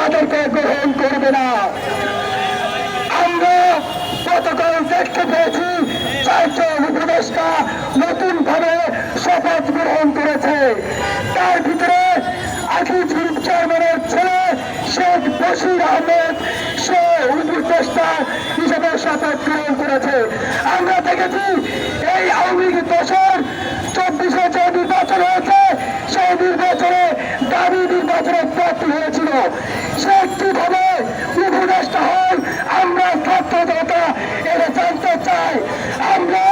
তাদেরকে গ্রহণ করবে না। আমরা গতকাল দেখতে পেয়েছি 4 জন উপদেষ্টা নতুন ভাবে শপথ গ্রহণ করেছে। তার ভিতরে আজিজ গ্রুপ চেয়ারম্যানের ছেলে শেখ বশির আহমেদ সে উপদেষ্টা হিসেবে শপথ গ্রহণ করেছে। আমরা দেখেছি এই আওয়ামী লীগ দোষর 24-এ যে নির্বাচন হয়েছে সেই নির্বাচনে দাবি নির্বাচনে প্রার্থী হয়েছিল। সে কিভাবে উপদেষ্টা হয় আমরা ছাত্র জনতা এটা জানতে চাই। আমরা